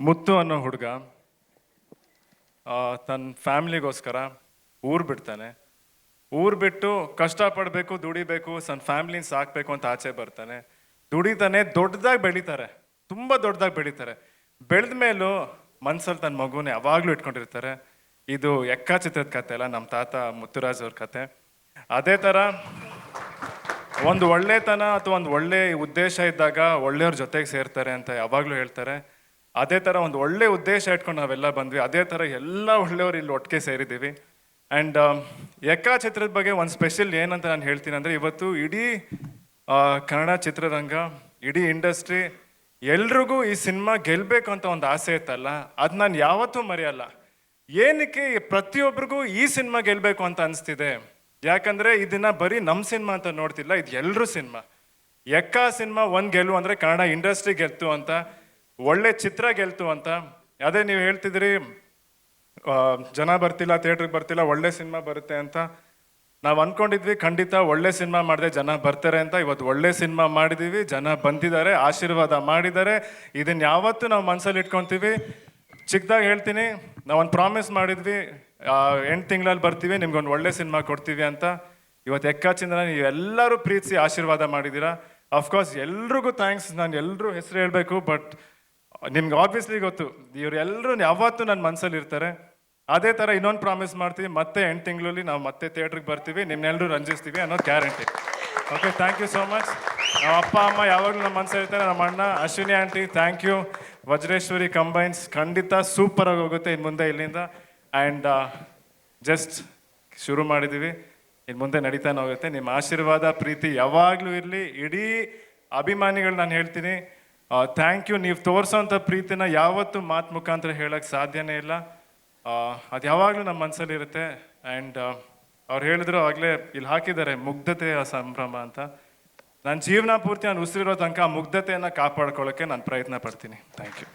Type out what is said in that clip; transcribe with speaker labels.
Speaker 1: ಮುತ್ತು ಅನ್ನೋ ಹುಡುಗ ತನ್ನ ಫ್ಯಾಮ್ಲಿಗೋಸ್ಕರ ಊರು ಬಿಡ್ತಾನೆ. ಊರು ಬಿಟ್ಟು ಕಷ್ಟಪಡಬೇಕು, ದುಡಿಬೇಕು, ತನ್ನ ಫ್ಯಾಮ್ಲಿನ ಸಾಕಬೇಕು ಅಂತ ಆಚೆ ಬರ್ತಾನೆ. ದುಡಿತಾನೆ, ದೊಡ್ಡದಾಗಿ ಬೆಳೀತಾರೆ, ತುಂಬ ದೊಡ್ಡದಾಗಿ ಬೆಳೀತಾರೆ. ಬೆಳೆದ ಮೇಲೂ ಮನ್ಸಲ್ಲಿ ತನ್ನ ಮಗುನ ಯಾವಾಗಲೂ ಇಟ್ಕೊಂಡಿರ್ತಾರೆ. ಇದು ಎಕ್ಕ ಚಿತ್ರದ ಕತೆ ಅಲ್ಲ, ನಮ್ಮ ತಾತ ಮುತ್ತುರಾಜ್ ಅವ್ರ ಕತೆ. ಅದೇ ಥರ ಒಂದು ಒಳ್ಳೆತನ ಅಥವಾ ಒಂದು ಒಳ್ಳೆ ಉದ್ದೇಶ ಇದ್ದಾಗ ಒಳ್ಳೆಯವ್ರ ಜೊತೆಗೆ ಸೇರ್ತಾರೆ ಅಂತ ಯಾವಾಗಲೂ ಹೇಳ್ತಾರೆ. ಅದೇ ಥರ ಒಂದು ಒಳ್ಳೆ ಉದ್ದೇಶ ಇಟ್ಕೊಂಡು ನಾವೆಲ್ಲ ಬಂದ್ವಿ. ಅದೇ ಥರ ಎಲ್ಲ ಒಳ್ಳೆಯವ್ರು ಇಲ್ಲಿ ಒಟ್ಟಿಗೆ ಸೇರಿದ್ದೀವಿ. ಆ್ಯಂಡ್ ಎಕ್ಕ ಚಿತ್ರದ ಬಗ್ಗೆ ಒಂದು ಸ್ಪೆಷಲ್ ಏನಂತ ನಾನು ಹೇಳ್ತೀನಿ ಅಂದರೆ, ಇವತ್ತು ಇಡೀ ಕನ್ನಡ ಚಿತ್ರರಂಗ, ಇಡೀ ಇಂಡಸ್ಟ್ರಿ ಎಲ್ರಿಗೂ ಈ ಸಿನಿಮಾ ಗೆಲ್ಲಬೇಕು ಅಂತ ಒಂದು ಆಸೆ ಇತ್ತಲ್ಲ, ಅದು ನಾನು ಯಾವತ್ತೂ ಮರೆಯಲ್ಲ. ಏನಕ್ಕೆ ಪ್ರತಿಯೊಬ್ಬರಿಗೂ ಈ ಸಿನಿಮಾ ಗೆಲ್ಲಬೇಕು ಅಂತ ಅನಿಸ್ತಿದೆ? ಯಾಕಂದರೆ ಇದನ್ನ ಬರೀ ನಮ್ಮ ಸಿನಿಮಾ ಅಂತ ನೋಡ್ತಿಲ್ಲ, ಇದು ಎಲ್ಲರೂ ಸಿನಿಮಾ. ಎಕ್ಕ ಸಿನಿಮಾ ಒಂದು ಗೆಲ್ಲು ಅಂದರೆ ಕನ್ನಡ ಇಂಡಸ್ಟ್ರಿ ಗೆಲ್ತು ಅಂತ, ಒಳ್ಳೆ ಚಿತ್ರ ಗೆಲ್ತು ಅಂತ. ಅದೇ ನೀವು ಹೇಳ್ತಿದ್ರಿ ಜನ ಬರ್ತಿಲ್ಲ, ಥಿಯೇಟ್ರಿಗೆ ಬರ್ತಿಲ್ಲ, ಒಳ್ಳೆ ಸಿನಿಮಾ ಬರುತ್ತೆ ಅಂತ. ನಾವು ಅಂದ್ಕೊಂಡಿದ್ವಿ ಖಂಡಿತ ಒಳ್ಳೆ ಸಿನಿಮಾ ಮಾಡಿದೆ ಜನ ಬರ್ತಾರೆ ಅಂತ. ಇವತ್ತು ಒಳ್ಳೆ ಸಿನಿಮಾ ಮಾಡಿದ್ದೀವಿ, ಜನ ಬಂದಿದ್ದಾರೆ, ಆಶೀರ್ವಾದ ಮಾಡಿದ್ದಾರೆ. ಇದನ್ನು ಯಾವತ್ತೂ ನಾವು ಮನಸ್ಸಲ್ಲಿ ಇಟ್ಕೊತೀವಿ. ಚಿಕ್ಕದಾಗಿ ಹೇಳ್ತೀನಿ, ನಾವೊಂದು ಪ್ರಾಮಿಸ್ ಮಾಡಿದ್ವಿ, 8 ತಿಂಗಳಲ್ಲಿ ಬರ್ತೀವಿ, ನಿಮ್ಗೊಂದು ಒಳ್ಳೆ ಸಿನಿಮಾ ಕೊಡ್ತೀವಿ ಅಂತ. ಇವತ್ತು ಎಕ್ಕಾಚಿಂದ ನೀವು ಎಲ್ಲರೂ ಪ್ರೀತಿಸಿ ಆಶೀರ್ವಾದ ಮಾಡಿದ್ದೀರಾ. ಅಫ್ಕೋರ್ಸ್ ಎಲ್ರಿಗೂ ಥ್ಯಾಂಕ್ಸ್. ನಾನು ಎಲ್ಲರೂ ಹೆಸರು ಹೇಳಬೇಕು, ಬಟ್ ನಿಮ್ಗೆ ಆಬ್ವಿಯಸ್ಲಿ ಗೊತ್ತು, ಇವರೆಲ್ಲರೂ ಯಾವತ್ತೂ ನನ್ನ ಮನಸ್ಸಲ್ಲಿ ಇರ್ತಾರೆ. ಅದೇ ಥರ ಇನ್ನೊಂದು ಪ್ರಾಮಿಸ್ ಮಾಡ್ತೀವಿ, ಮತ್ತೆ 8 ತಿಂಗಳಲ್ಲಿ ನಾವು ಮತ್ತೆ ಥಿಯೇಟ್ರಿಗೆ ಬರ್ತೀವಿ, ನಿಮ್ನೆಲ್ಲರೂ ರಂಜಿಸ್ತೀವಿ ಅನ್ನೋದು guarantee. Okay, thank you so much. ನಮ್ಮ ಅಪ್ಪ ಅಮ್ಮ ಯಾವಾಗಲೂ ನಮ್ಮ ಮನಸ್ಸಲ್ಲಿ ಇರ್ತಾರೆ. ನಮ್ಮ ಅಣ್ಣ Ashwini aunty, thank you. Vajreshwari combines ಖಂಡಿತ ಸೂಪರಾಗಿ ಹೋಗುತ್ತೆ ಇನ್ನು ಮುಂದೆ ಇಲ್ಲಿಂದ. ಆ್ಯಂಡ್ ಜಸ್ಟ್ ಶುರು ಮಾಡಿದ್ದೀವಿ, ಇನ್ನು ಮುಂದೆ ನಡೀತಾನೆ ಹೋಗುತ್ತೆ. ನಿಮ್ಮ ಆಶೀರ್ವಾದ ಪ್ರೀತಿ ಯಾವಾಗಲೂ ಇರಲಿ. ಇಡೀ ಅಭಿಮಾನಿಗಳು ನಾನು ಹೇಳ್ತೀನಿ, ಥ್ಯಾಂಕ್ ಯು. ನೀವು ತೋರಿಸೋಂಥ ಪ್ರೀತಿನ ಯಾವತ್ತೂ ಮಾತು ಮುಖಾಂತರ ಹೇಳೋಕ್ಕೆ ಸಾಧ್ಯನೇ ಇಲ್ಲ. ಅದು ಯಾವಾಗಲೂ ನಮ್ಮ ಮನಸ್ಸಲ್ಲಿ ಇರುತ್ತೆ. ಆ್ಯಂಡ್ ಅವ್ರು ಹೇಳಿದ್ರು ಆಗಲೇ ಇಲ್ಲಿ ಹಾಕಿದ್ದಾರೆ, ಮುಗ್ಧತೆಯ ಸಂಭ್ರಮ ಅಂತ. ನನ್ನ ಜೀವನ ಪೂರ್ತಿ ನಾನು ಉಸಿರಿರೋ ತನಕ ಆ ಮುಗ್ಧತೆಯನ್ನು ಕಾಪಾಡ್ಕೊಳ್ಳೋಕ್ಕೆ ನಾನು ಪ್ರಯತ್ನ ಪಡ್ತೀನಿ. Thank you.